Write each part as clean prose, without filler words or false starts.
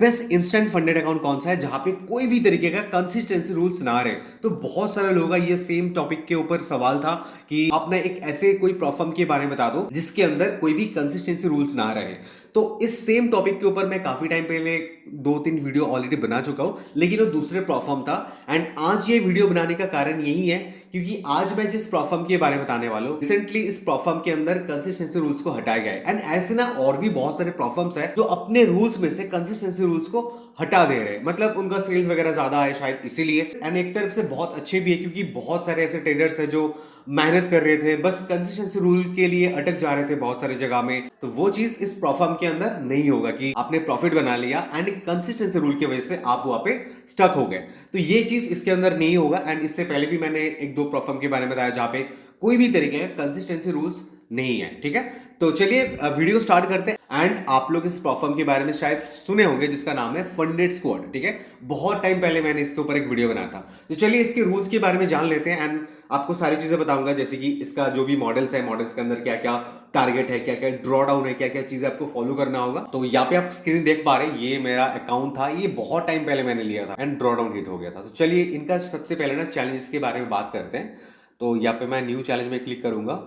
Best instant funded account कौन सा है जहां पे कोई भी तरीके का कंसिस्टेंसी रूल्स ना रहे। तो बहुत सारे लोगों का ये सेम टॉपिक के ऊपर सवाल था कि आप ना एक ऐसे कोई प्रोफर्म के बारे में बता दो जिसके अंदर कोई भी कंसिस्टेंसी रूल्स ना रहे। तो इस सेम टॉपिक के ऊपर मैं काफी टाइम पहले 2-3 वीडियो ऑलरेडी बना चुका हूं, लेकिन वो दूसरे प्रोफर्म था। एंड आज ये वीडियो बनाने का कारण यही है क्योंकि आज मैं जिस प्रोफर्म के बारे में बताने वाला हूं, रिसेंटली इस प्रोफर्म के अंदर कंसिस्टेंसी रूल्स को हटाया गया है। एंड ऐसे ना और भी बहुत सारे प्रोफर्म्स है जो अपने रूल्स में से कंसिस्टेंसी रूल्स को हटा दे रहे हैं। मतलब उनका सेल्स वगैरह ज्यादा है शायद इसीलिए। एंड एक तरफ से बहुत अच्छे भी है क्योंकि बहुत सारे ऐसे ट्रेडर्स है जो मेहनत कर रहे थे, बस कंसिस्टेंसी रूल के लिए अटक जा रहे थे बहुत सारी जगह में। तो वो चीज इस प्रोफर्म के अंदर नहीं होगा कि आपने प्रॉफिट बना लिया एंड कंसिस्टेंसी रूल की वजह से आप वहां पे स्टक हो गए। तो ये चीज इसके अंदर नहीं होगा। एंड इससे पहले भी मैंने एक दो प्रोफर्म के बारे में बताया जहां पे कोई भी तरीके का कंसिस्टेंसी रूल्स नहीं है। ठीक है, तो चलिए वीडियो स्टार्ट करते हैं। एंड आप लोग इस प्रोफर्म के बारे में शायद सुने होंगे जिसका नाम है फंडेड स्क्वाड। ठीक है, बहुत टाइम पहले मैंने इसके ऊपर एक वीडियो बनाया था। तो चलिए इसके रूल्स के बारे में जान लेते हैं एंड आपको सारी चीजें बताऊंगा, जैसे कि इसका जो भी मॉडल्स है, मॉडल्स के अंदर क्या क्या टारगेट है, क्या क्या ड्रॉ डाउन है, क्या क्या चीजें आपको फॉलो करना होगा। तो यहाँ पे आप स्क्रीन देख पा रहे हैं, ये मेरा अकाउंट था, ये बहुत टाइम पहले मैंने लिया था एंड ड्रॉ डाउन हिट हो गया था। तो चलिए इनका सबसे पहले ना चैलेंजेस के बारे में बात करते हैं। तो यहाँ पे मैं न्यू चैलेंज में क्लिक करूंगा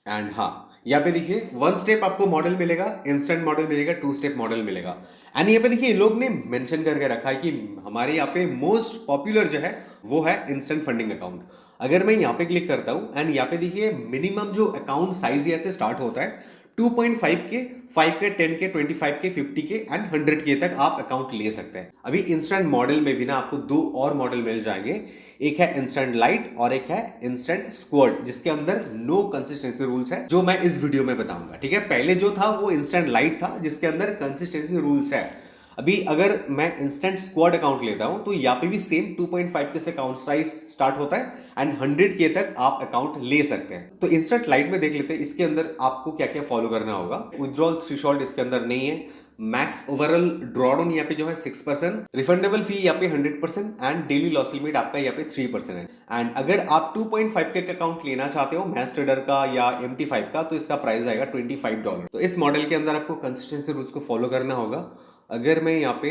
एंड हाँ, यहाँ पे देखिए वन स्टेप आपको मॉडल मिलेगा, इंस्टेंट मॉडल मिलेगा, टू स्टेप मॉडल मिलेगा। एंड यहाँ पे देखिए इन लोग ने मेंशन करके रखा है कि हमारे यहाँ पे मोस्ट पॉपुलर जो है वो है इंस्टेंट फंडिंग अकाउंट। अगर मैं यहाँ पे क्लिक करता हूँ एंड यहाँ पे देखिए मिनिमम जो अकाउंट साइज यहाँ से स्टार्ट होता है 2.5 के, 5 के, 10 के, 25 के, 50 के एंड 100 के तक आप अकाउंट ले सकते हैं। अभी इंस्टेंट मॉडल में भी ना आपको दो और मॉडल मिल जाएंगे, एक है इंस्टेंट लाइट और एक है इंस्टेंट स्क्वाड, जिसके अंदर नो कंसिस्टेंसी रूल्स है जो मैं इस वीडियो में बताऊंगा। ठीक है, पहले जो था वो इंस्टेंट लाइट था जिसके अंदर कंसिस्टेंसी रूल्स है। अभी अगर मैं इंस्टेंट स्क्वाड अकाउंट लेता हूं तो यहाँ पे भी सेम 2.5 के से अकाउंट साइज स्टार्ट होता है एंड 100 के तक आप अकाउंट ले सकते हैं। तो इंस्टेंट लाइट में देख लेते हैं इसके अंदर आपको क्या क्या फॉलो करना होगा। विड्रॉल थ्रेशोल्ड इसके अंदर नहीं है, मैक्स ओवरऑल ड्रॉडाउन यहाँ पे जो है 6%, रिफंडेबल फी यहाँ पे 100% एंड डेली लॉस लिमिट आपका यहाँ पे 3% है। एंड अगर आप 2.5 के अकाउंट लेना चाहते हो मैक्स ट्रेडर का या MT5 का, तो इसका प्राइस आएगा $25। तो इस मॉडल के अंदर आपको कंसिस्टेंसी रूल्स को फॉलो करना होगा। अगर मैं यहाँ पे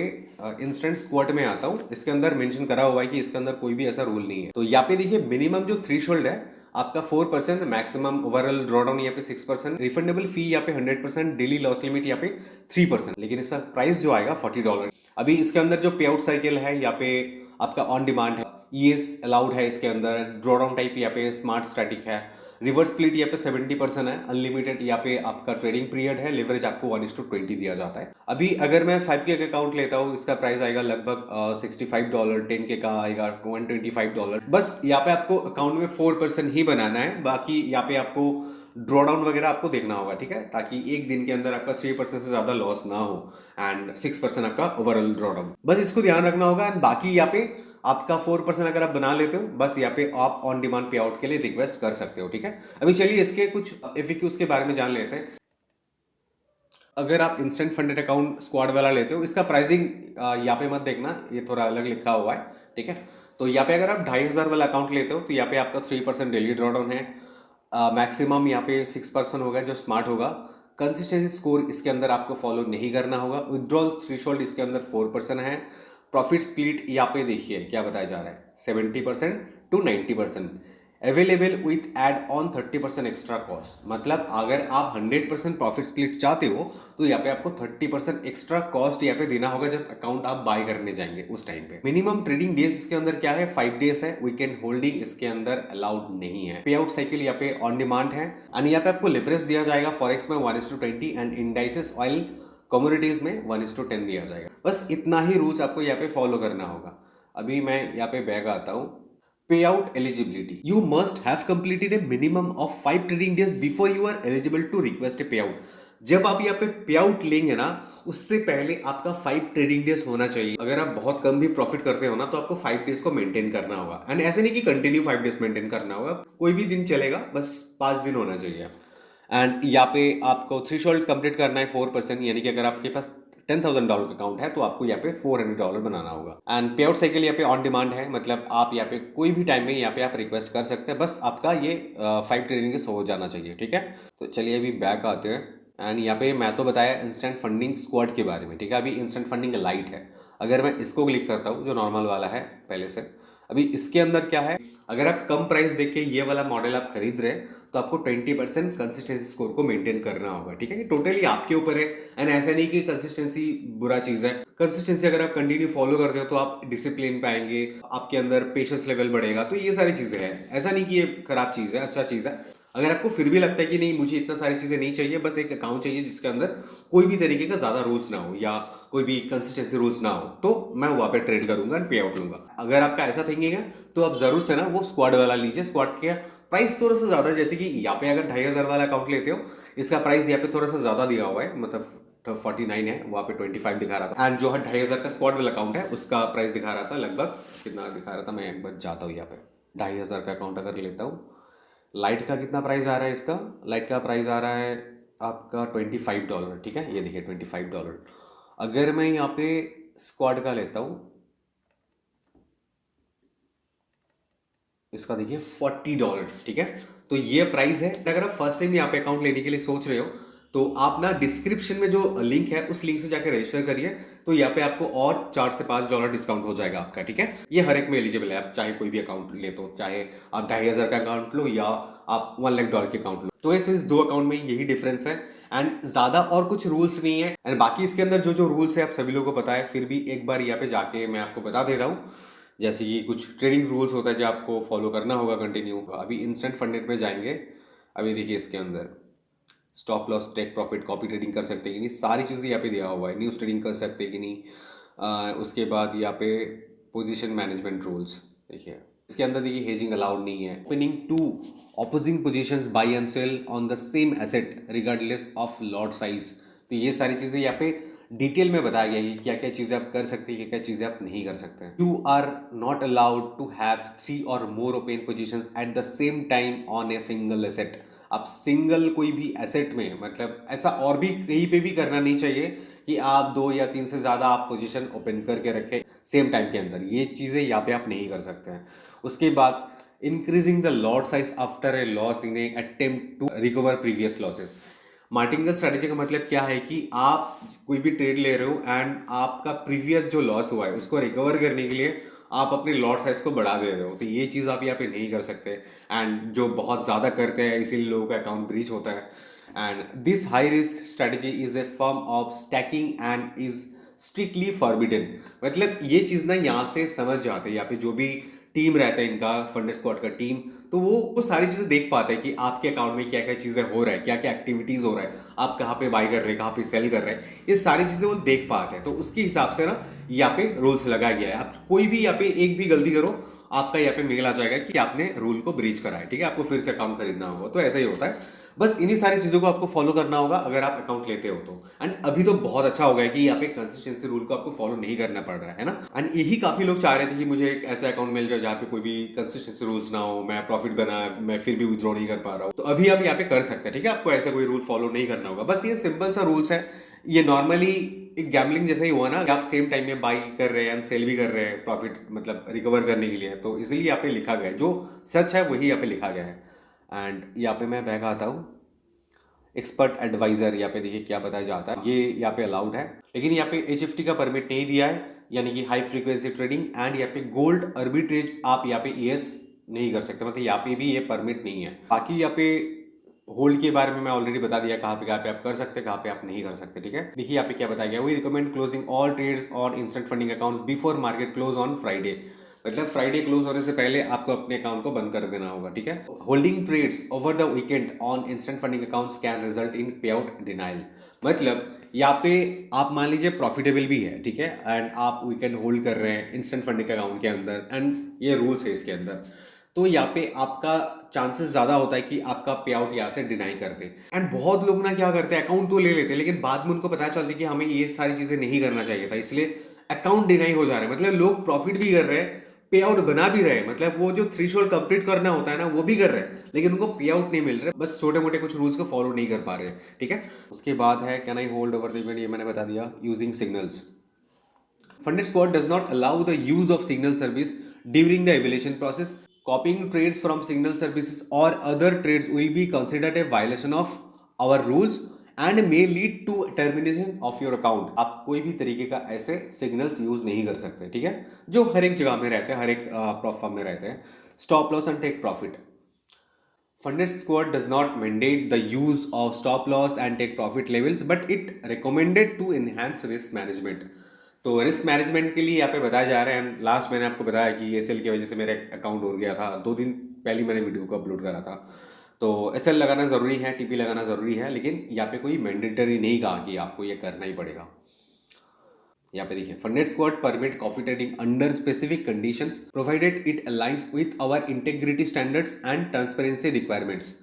इंस्टेंट स्क्वाड में आता हूँ, इसके अंदर मेंशन करा हुआ है कि इसके अंदर कोई भी ऐसा रूल नहीं है। तो यहाँ पे देखिए मिनिमम जो थ्रेशोल्ड है आपका 4%, मैक्सिमम ओवरऑल ड्रॉडाउन यहाँ पे 6%, रिफंडेबल फी यहाँ पे 100%, डेली लॉस लिमिट यहाँ पे 3%, लेकिन इसका प्राइस जो आएगा $40। अभी इसके अंदर जो पे आउट साइकिल है यहाँ पे आपका ऑन डिमांड है, ईएस अलाउड है इसके अंदर, ड्रॉडाउन टाइप यहाँ पे स्मार्ट स्टैटिक है, रिवर्स स्प्लिट यहाँ पे 70% है, अनलिमिटेड यहाँ पे आपका ट्रेडिंग पीरियड है, लिवरेज आपको 1:20 दिया जाता है। अभी अगर मैं 5 के अकाउंट लेता हूँ इसका प्राइस आएगा लगभग $65, 10 के का आएगा $125। बस यहाँ पे आपको अकाउंट में 4% ही बनाना है, बाकी यहाँ पे आपको ड्रॉ डाउन वगैरह आपको देखना होगा। ठीक है, ताकि एक दिन के अंदर आपका 3% से ज्यादा लॉस ना हो एंड 6% आपका ओवरऑल ड्रॉ डाउन, बस इसको ध्यान रखना होगा। एंड बाकी यहाँ पे आपका 4% अगर आप बना लेते हो, बस यहाँ पे आप ऑन डिमांड पे आउट के लिए रिक्वेस्ट कर सकते हो। ठीक है, अभी चलिए इसके कुछ एफएक्यूज के बारे में जान लेते हैं। अगर आप इंस्टेंट फंडेड अकाउंट स्क्वाड वाला लेते हो, इसका प्राइसिंग यहाँ पे मत देखना, ये थोड़ा अलग लिखा हुआ है। ठीक है, तो यहाँ पे अगर आप 2,500 वाला अकाउंट लेते हो तो यहाँ पे आपका 3% डेली ड्रॉ डाउन है, मैक्सिमम यहाँ पे 6% होगा जो स्मार्ट होगा। कंसिस्टेंसी स्कोर इसके अंदर आपको फॉलो नहीं करना होगा। विड्रॉल थ्रेशोल्ड इसके अंदर 4% है। प्रॉफिट स्प्लिट यहाँ पे देखिए क्या बताया जा रहा है, 70% to 90%, available with add on 30% extra cost. मतलब अगर आप 100% प्रॉफिट स्प्लिट चाहते हो तो यहाँ पे आपको 30% एक्स्ट्रा कॉस्ट यहाँ पे देना होगा जब अकाउंट आप बाय करने जाएंगे उस टाइम पे। मिनिमम ट्रेडिंग डेज इसके अंदर क्या है, 5 डेज है। वीकेंड होल्डिंग इसके अंदर अलाउड नहीं है। पे आउट साइकिल यहाँ पे ऑन डिमांड है एंड यहाँ पे आपको लिवरेज दिया जाएगा फॉरेक्स में 1:20 एंड इंडाइसेस ऑयल कमोडिटीज में 1:10 दिया जाएगा। बस इतना ही रूल्स आपको यहाँ पे फॉलो करना होगा। अभी मैं यहाँ पे बैक आता हूँ। Payout eligibility. You must have completed a minimum of 5 trading days before you are eligible to request a payout. जब आप यहाँ पे पे आउट लेंगे ना, उससे पहले आपका 5 ट्रेडिंग डेज होना चाहिए। अगर आप बहुत कम भी प्रॉफिट करते हो ना तो आपको 5 डेज को मेंटेन करना होगा। एंड ऐसे नहीं कि कंटिन्यू 5 डेज मेंटेन करना होगा, कोई भी दिन चलेगा, बस 5 दिन होना चाहिए। एंड यहाँ पे आपको थ्रेशोल्ड कंप्लीट करना है 4%, यानी कि अगर आपके पास $10,000 का अकाउंट है तो आपको यहाँ पे $400 बनाना होगा। एंड पे आउट साइकिल यहाँ पे ऑन डिमांड है, मतलब आप यहाँ पे कोई भी टाइम में यहाँ पे आप रिक्वेस्ट कर सकते हैं, बस आपका ये 5 ट्रेडिंग डेज हो जाना चाहिए। ठीक है, तो चलिए अभी बैक आते हैं। एंड यहाँ पे मैं तो बताया इंस्टेंट फंडिंग स्क्वाड के बारे में, ठीक है। अभी इंस्टेंट फंडिंग लाइट है, अगर मैं इसको क्लिक करता हूँ जो नॉर्मल वाला है पहले से, अभी इसके अंदर क्या है, अगर आप कम प्राइस देख के ये वाला मॉडल आप खरीद रहे हैं तो आपको 20% कंसिस्टेंसी स्कोर को मेंटेन करना होगा, ठीक है। ये टोटली आपके ऊपर है। एंड ऐसा नहीं कि कंसिस्टेंसी बुरा चीज़ है, कंसिस्टेंसी अगर आप कंटिन्यू फॉलो करते हो तो आप डिसिप्लिन पाएंगे, आपके अंदर पेशेंस लेवल बढ़ेगा, तो ये सारी चीज़ें हैं। ऐसा नहीं कि ये खराब चीज़ है, अच्छा चीज़ है। अगर आपको फिर भी लगता है कि नहीं मुझे इतना सारी चीज़ें नहीं चाहिए, बस एक अकाउंट चाहिए जिसके अंदर कोई भी तरीके का ज़्यादा रूल्स ना हो या कोई भी कंसिस्टेंसी रूल्स ना हो, तो मैं वहाँ पे ट्रेड करूंगा एंड पे आउट लूंगा। अगर आपका ऐसा थिंकिंग है तो आप जरूर से ना वो स्क्वाड वाला लीजिए। स्क्वाड के प्राइस थोड़ा सा ज़्यादा, जैसे कि यहाँ पे अगर 2,500 वाला अकाउंट लेते हो, इसका प्राइस यहाँ पे थोड़ा सा ज़्यादा दिया हुआ है, मतलब 49 है, वहाँ पे 25 दिखा रहा था। एंड जो है 2,500 का स्क्वाड वाला अकाउंट है उसका प्राइस दिखा रहा था लगभग, कितना दिखा रहा था, मैं एक बार जाता हूँ यहाँ पे। 2,500 का अकाउंट अगर लेता हूँ, लाइट का कितना प्राइस आ रहा है इसका, लाइट का प्राइस आ रहा है आपका $25, ठीक है। ये देखिए $25। अगर मैं यहाँ पे स्क्वाड का लेता हूँ, इसका देखिए $40, ठीक है। तो ये प्राइस है। अगर आप फर्स्ट टाइम यहाँ पे अकाउंट लेने के लिए सोच रहे हो तो आप ना डिस्क्रिप्शन में जो लिंक है उस लिंक से जाकर रजिस्टर करिए, तो यहाँ पे आपको और $4 से $5 डिस्काउंट हो जाएगा आपका, ठीक है। ये हर एक में एलिजिबल है, आप चाहे कोई भी अकाउंट ले, तो चाहे आप 2,500 का अकाउंट लो या आप $1 लाख के अकाउंट लो, तो इस दो अकाउंट में यही डिफरेंस है। एंड ज़्यादा और कुछ रूल्स नहीं है। एंड बाकी इसके अंदर जो जो रूल्स है आप सभी लोगों को पता है, फिर भी एक बार यहाँ पे जाके मैं आपको बता दे रहा हूँ। जैसे कि कुछ ट्रेडिंग रूल्स होता है जो आपको फॉलो करना होगा कंटिन्यू। अभी इंस्टेंट फंडेड में जाएंगे, अभी देखिए इसके अंदर stop loss, take profit, copy trading कर सकते हैं कि नहीं, सारी चीज़ें यहाँ पे दिया हुआ है। न्यूज़ ट्रेडिंग कर सकते हैं कि नहीं, उसके बाद यहाँ पे पोजीशन मैनेजमेंट रूल्स देखिए। इसके अंदर देखिए हेजिंग अलाउड नहीं है। Opening two opposing positions buy and sell on the same asset regardless of lot size. तो ये सारी चीज़ें यहाँ पे डिटेल में बताया गया है कि क्या क्या चीज़ें आप कर सकते हैं, क्या क्या चीज़ें आप नहीं कर सकते हैं। You are not allowed to have 3 or more open positions at the same time on a single asset. आप सिंगल कोई भी एसेट में, मतलब ऐसा और भी कहीं पे भी करना नहीं चाहिए कि आप 2 या 3 से ज़्यादा आप पोजीशन ओपन करके रखें सेम टाइम के अंदर। ये चीज़ें यहाँ पे आप नहीं कर सकते हैं। उसके बाद increasing the lot size after a loss in an attempt to recover previous losses. Martingale strategy का मतलब क्या है कि आप कोई भी ट्रेड ले रहे हो एंड आपका प्रीवियस जो लॉस हुआ है उसको रिकवर करने के लिए आप अपने लॉट साइज को बढ़ा दे रहे हो, तो ये चीज़ आप यहाँ पे नहीं कर सकते। एंड जो बहुत ज़्यादा करते हैं इसीलिए लोगों का अकाउंट ब्रीच होता है। And this high risk strategy is a form of stacking and is strictly forbidden. मतलब ये चीज़ ना यहाँ से समझ जाते हैं, यहाँ पे जो भी टीम रहता है इनका, फंडेड स्क्वाड का टीम, तो वो सारी चीज़ें देख पाते हैं कि आपके अकाउंट में क्या क्या चीज़ें हो रहा है, क्या क्या एक्टिविटीज़ हो रहा है, आप कहाँ पे बाई कर रहे हैं, कहाँ पे सेल कर रहे हैं, ये सारी चीज़ें वो देख पाते हैं। तो उसके हिसाब से ना यहाँ पे रूल्स लगाया गया है। आप कोई भी यहाँ पे एक भी गलती करो, आपका यहाँ पे मेल आ जाएगा कि आपने रूल को ब्रीच करा है, ठीक है। आपको फिर से अकाउंट खरीदना होगा, तो ऐसा ही होता है। बस इन्हीं सारी चीज़ों को आपको फॉलो करना होगा अगर आप अकाउंट लेते हो तो। एंड अभी तो बहुत अच्छा हो गया कि यहाँ पे कंसिस्टेंसी रूल को आपको फॉलो नहीं करना पड़ रहा है ना। एंड यही काफ़ी लोग चाह रहे थे कि मुझे एक ऐसा अकाउंट मिल जाए जहाँ पे कोई भी कंसिस्टेंसी रूल्स ना हो, मैं प्रॉफिट बना, मैं फिर भी विद्रॉ नहीं कर पा रहा हूँ, तो अभी आप यहाँ पे कर सकते हैं, ठीक है। आपको ऐसा कोई रूल फॉलो नहीं करना होगा, बस ये सिंपल सा रूल्स है। ये नॉर्मली एक गैम्बलिंग जैसा ही हुआ ना, आप सेम टाइम में बाई कर रहे हैं, सेल भी कर रहे हैं, प्रॉफिट मतलब रिकवर करने के लिए, तो इसलिए यहाँ पे लिखा गया है, जो सच है वही यहाँ पे लिखा गया है। एंड यहाँ पे मैं बैक आता हूँ, एक्सपर्ट एडवाइजर, यहाँ पे देखिए क्या बताया जाता है। ये यहाँ पे अलाउड है, लेकिन यहाँ पे HFT का परमिट नहीं दिया है, यानी कि हाई फ्रीक्वेंसी ट्रेडिंग। एंड यहाँ पे गोल्ड आर्बिट्रेज आप यहाँ पे ES नहीं कर सकते, मतलब यहाँ पे भी ये परमिट नहीं है। बाकी यहाँ पे होल्ड के बारे में मैं ऑलरेडी बता दिया, कहाँ पे आप कर सकते हैं, कहाँ पे आप नहीं कर सकते, ठीक है। देखिए यहाँ पे क्या बताया गया, we recommend closing all trades on instant funding account before market close on Friday. मतलब फ्राइडे क्लोज होने से पहले आपको अपने अकाउंट को बंद कर देना होगा, ठीक है। Holding trades over the weekend on instant funding accounts can result in payout denial. मतलब यहाँ पे आप मान लीजिए प्रॉफिटेबल भी है, ठीक है, एंड आप वीकेंड होल्ड कर रहे हैं इंस्टेंट फंडिंग अकाउंट के अंदर, एंड ये रूल्स है इसके अंदर, तो यहाँ पे आपका चांसेस ज़्यादा होता है कि आपका पे आउट यहाँ से डिनाई कर दे। एंड बहुत लोग ना क्या करते हैं, अकाउंट तो ले लेते हैं लेकिन बाद में उनको पता चलता है कि हमें ये सारी चीज़ें नहीं करना चाहिए था, इसलिए अकाउंट डिनाई हो जा रहे हैं। मतलब लोग प्रॉफिट भी कर रहे हैं, पे आउट बना भी रहे हैं, मतलब वो जो थ्रेशोल्ड कंप्लीट करना होता है ना वो भी कर रहे हैं, लेकिन उनको पे आउट नहीं मिल रहा है, बस छोटे मोटे कुछ रूल्स को फॉलो नहीं कर पा रहे हैं, ठीक है। उसके बाद है can I hold over the event, ये मैंने बता दिया। Using signals, Funded Squad does not allow the use of signal service during the evaluation process. Copying trades from signal services or other trades will be considered a violation of our rules and may lead to termination of your account. आप कोई भी तरीके का ऐसे signals use नहीं कर सकते, ठीक है, जो हर एक जगह में रहते हैं, हर एक प्लेटफॉर्म में रहते हैं। Stop loss and take profit. Funded Squad does not mandate the use of stop loss and take profit levels, but it recommended to enhance risk management. तो रिस्क मैनेजमेंट के लिए यहाँ पे बताया जा रहा है। लास्ट मैंने आपको बताया कि एसएल की वजह से मेरा अकाउंट उड़ गया था, 2 दिन पहले मैंने वीडियो को अपलोड करा था। तो एसएल लगाना ज़रूरी है, टीपी लगाना ज़रूरी है, लेकिन यहाँ पे कोई मैंडेटरी नहीं कहा कि आपको ये करना ही पड़ेगा। यहाँ पे देखिए, Funded Squad permit copy trading under specific conditions provided it aligns with our integrity standards and transparency requirements.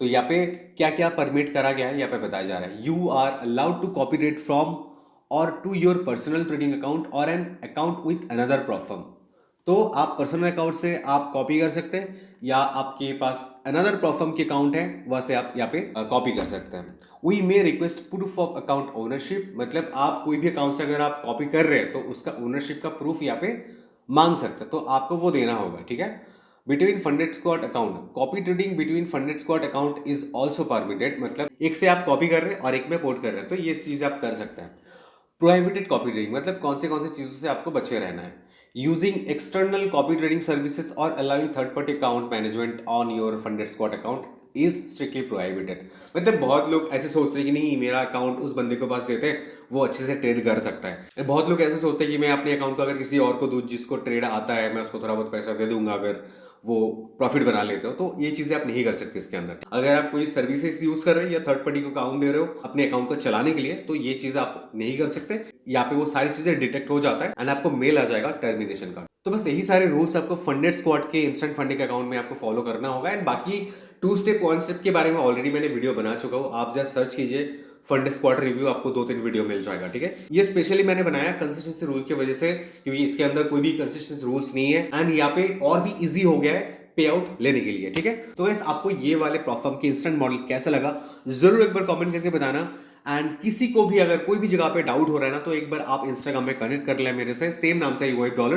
तो यहाँ पे क्या क्या परमिट करा गया है यहाँ पे बताया जा रहा है। You are allowed to copy trade from or to your personal trading account or an account with another platform. तो आप पर्सनल अकाउंट से आप कॉपी कर सकते हैं, या आपके पास अनदर प्लेटफॉर्म के अकाउंट है वहाँ से आप यहाँ पे कॉपी कर सकते हैं। We may request proof of account ownership, मतलब आप कोई भी अकाउंट से अगर आप कॉपी कर रहे हैं तो उसका ओनरशिप का प्रूफ यहाँ पे मांग सकते हैं, तो आपको वो देना होगा, ठीक है। Between funded squad account, copy trading between funded squad account is also permitted, मतलब एक से आप कॉपी कर रहे हैं और एक में पोर्ट कर रहे हैं, तो ये चीज़ आप कर सकते हैं। प्रोहिबिटेड कॉपी ट्रेडिंग, मतलब कौन से चीज़ों से आपको बचे रहना है। Using external copy trading services or allowing third party account management on your funded squad account is strictly prohibited. मतलब बहुत लोग ऐसे सोचते हैं कि नहीं, मेरा अकाउंट उस बंदे के पास देते हैं, वो अच्छे से ट्रेड कर सकता है। बहुत लोग ऐसे सोचते हैं कि मैं अपने अकाउंट को अगर किसी और को दूँ जिसको ट्रेड आता है, मैं उसको थोड़ा बहुत पैसा दे दूंगा अगर वो प्रॉफिट बना लेते हो। तो ये चीज़ें आप नहीं कर सकते इसके अंदर। अगर आप कोई सर्विसेज यूज कर रहे हो या थर्ड पार्टी को अकाउंट दे रहे हो अपने अकाउंट को चलाने के लिए, तो ये चीज़ आप नहीं कर सकते। यहाँ पे वो सारी चीज़ें डिटेक्ट हो जाता है एंड आपको मेल आ जाएगा टर्मिनेशन का। तो बस यही सारे रूल्स आपको फंडेड स्क्वाड के इंस्टेंट फंडिंग अकाउंट में आपको फॉलो करना होगा। एंड बाकी 2 स्टेप 1 स्टेप के बारे में ऑलरेडी मैंने वीडियो बना चुका हूँ, आप जस्ट सर्च कीजिए फंडेड स्क्वाड रिव्यू, आपको 2-3 वीडियो मिल जाएगा, ठीक है। ये स्पेशली मैंने बनाया कंसिस्टेंसी रूल की वजह से, क्योंकि इसके अंदर कोई भी कंसिस्टेंसी रूल्स नहीं है एंड यहाँ पे और भी इजी हो गया है पे आउट लेने के लिए, ठीक है। तो वैसे आपको ये वाले प्लेटफॉर्म के इंस्टेंट मॉडल कैसा लगा जरूर एक बार कमेंट करके बताना। एंड किसी को भी अगर कोई भी जगह पे डाउट हो रहा है ना, तो एक बार आप इंस्टाग्राम में कनेक्ट कर ले मेरे से, सेम नाम से $1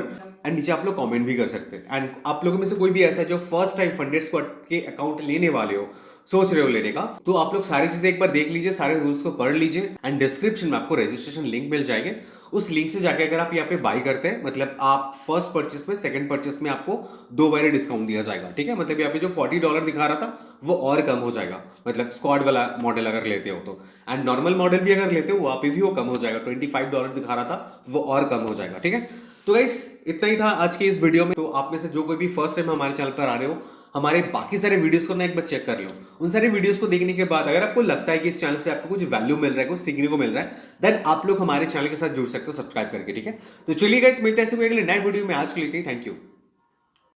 एंड नीचे आप लोग कमेंट भी कर सकते हैं। एंड आप लोगों में से कोई भी ऐसा जो फर्स्ट टाइम फंडेड स्क्वाड के अकाउंट लेने वाले हो, सोच रहे हो लेने का, तो आप लोग सारी चीजें एक बार देख लीजिए, सारे रूल्स को पढ़ लीजिए एंड डिस्क्रिप्शन में आपको रजिस्ट्रेशन लिंक मिल जाएंगे। उस लिंक से जाके अगर आप यहाँ पे बाई करते हैं, मतलब आप फर्स्ट परचेस में, सेकंड परचेस में आपको 2 बार डिस्काउंट दिया जाएगा, ठीक है। मतलब यहाँ पे जो $40 दिखा रहा था वो और कम हो जाएगा, मतलब स्क्वाड वाला मॉडल अगर लेते हो तो। एंड नॉर्मल मॉडल भी अगर लेते हो वहाँ पे भी वो कम हो जाएगा, $25 दिखा रहा था वो और कम हो जाएगा, ठीक है। तो गाइस इतना ही था आज के इस वीडियो में। तो आप में से जो कोई भी फर्स्ट टाइम हमारे चैनल पर आ रहे हो, हमारे बाकी सारे वीडियोस को ना एक बार चेक कर लो। उन सारे वीडियोस को देखने के बाद अगर आपको लगता है कि इस चैनल से आपको कुछ वैल्यू मिल रहा है, कुछ सीखने को मिल रहा है, देन आप लोग हमारे चैनल के साथ जुड़ सकते हो सब्सक्राइब करके, ठीक है। तो चलिए गाइस, मिलते हैं ऐसे कोई अगले नए वीडियो में। आज के लिए थैंक यू।